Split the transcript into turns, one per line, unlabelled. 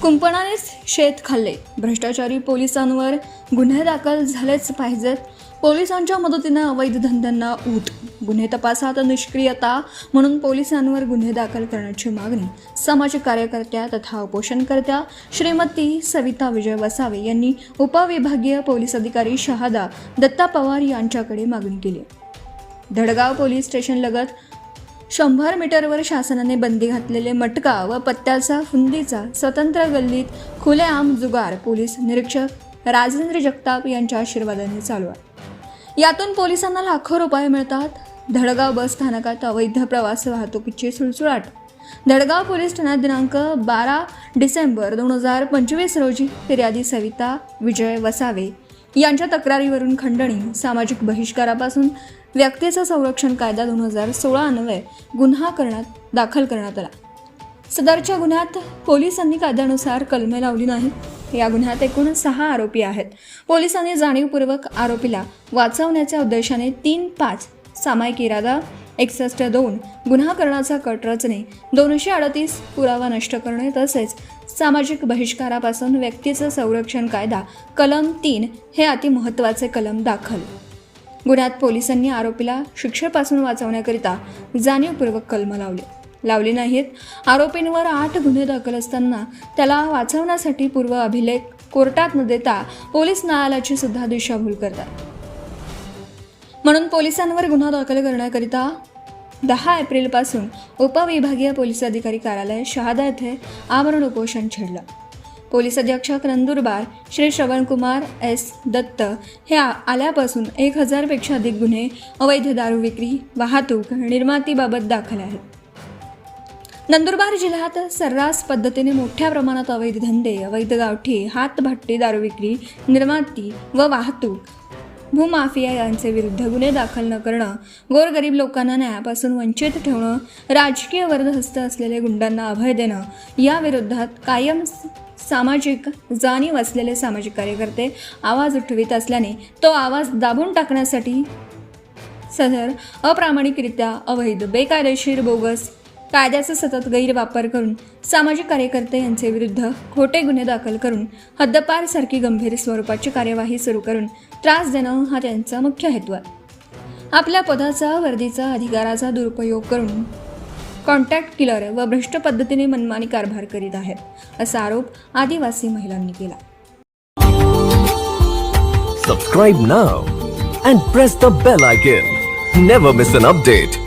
कुंपणानेच शेत खाल्ले, भ्रष्टाचारी पोलिसांवर गुन्हे दाखल झालेच पाहिजेत. पोलिसांच्या मदतीने अवैध धंद्यांना ऊत, गुन्हे तपासात निष्क्रियता म्हणून पोलिसांवर गुन्हे दाखल करण्याची मागणी सामाजिक कार्यकर्त्या तथा उपोषणकर्त्या श्रीमती सविता विजय वसावे यांनी उपविभागीय पोलीस अधिकारी शहादा दत्ता पवार यांच्याकडे मागणी केली. धडगाव पोलीस स्टेशनलगत 100 मीटरवर शासनाने बंदी घातलेले मटका व पत्त्याचा फुंदीचा स्वतंत्र गल्लीत खुलेआम जुगार पोलीस निरीक्षक राजेंद्र जगताप यांच्या आशीर्वादाने चालू आहे. यातून पोलिसांना लाखो रुपये मिळतात. धडगाव बस स्थानकात अवैध प्रवास वाहतुकीची सुळसुळाट. धडगाव पोलीस ठाण्यात दिनांक 12 डिसेंबर 2025 रोजी फिर्यादी सविता विजय वसावे यांच्या तक्रारीवरून खंडणी, सामाजिक बहिष्कारापासून व्यक्तीचं संरक्षण कायदा 2016 अन्वये गुन्हा दाखल करण्यात आला. सदरच्या गुन्ह्यात पोलिसांनी कायद्यानुसार कलमे लावली नाही. या गुन्ह्यात एकूण 6 आरोपी आहेत. पोलिसांनी जाणीवपूर्वक आरोपीला वाचवण्याच्या उद्देशाने 3-5 सामायिक इरादा, 61-2 गुन्हा करण्याचा कट रचणे, 238 पुरावा नष्ट करणे तसेच सामाजिक बहिष्कारापासून व्यक्तीचं संरक्षण कायदा कलम 3 हे अतिमहत्त्वाचे कलम दाखल. गुन्ह्यात पोलिसांनी आरोपीला शिक्षेपासून वाचवण्याकरिता जाणीवपूर्वक कलम लावले नाहीत. आरोपींवर 8 गुन्हे दाखल असताना त्याला वाचवण्यासाठी पूर्व अभिलेख कोर्टात न देता पोलीस न्यायालयाची सुद्धा दिशाभूल करतात. म्हणून पोलिसांवर गुन्हा दाखल करण्याकरिता 10 एप्रिलपासून उपविभागीय पोलीस अधिकारी कार्यालय शहादा येथे आमरण उपोषण छेडलं. पोलीस अधीक्षक नंदुरबार श्री श्रवणकुमार एस दत्त हे आल्यापासून 1000 पेक्षा अधिक गुन्हे अवैध दारू विक्री, वाहतूक, निर्मातीबाबत दाखल आहेत. नंदुरबार जिल्ह्यात सर्रास पद्धतीने मोठ्या प्रमाणात अवैध धंदे, अवैध गावठी, हातभट्टी दारू विक्री, निर्माती व वाहतूक, भूमाफिया यांचे विरुद्ध गुन्हे दाखल न करणं, गोरगरीब लोकांना न्यायापासून वंचित ठेवणं, राजकीय वर्धहस्त असलेले गुंडांना अभय देणं या विरोधात कायम सामाजिक जाणीव असलेले सामाजिक कार्यकर्ते आवाज उठवित असल्याने तो आवाज दाबून टाकण्यासाठी सदर अप्रामाणिकरित्या अवैध, बेकायदेशीर, बोगस कायद्याचा सतत गैरवापर करून सामाजिक कार्यकर्ते यांचे विरुद्ध खोटे गुन्हे दाखल करून हद्दपार सारखी गंभीर स्वरूपाची कार्यवाही सुरू करून त्रास देणं हा त्यांचा मुख्य हेतू आहे. आपल्या पदाचा, वर्दीचा, अधिकाराचा दुरुपयोग करून कॉन्ट्रॅक्ट किलर व भ्रष्ट पद्धतीने मनमानी कारभार करीत आहेत, असा आरोप आदिवासी महिलांनी केला.
Subscribe now and press the bell icon. Never miss an update.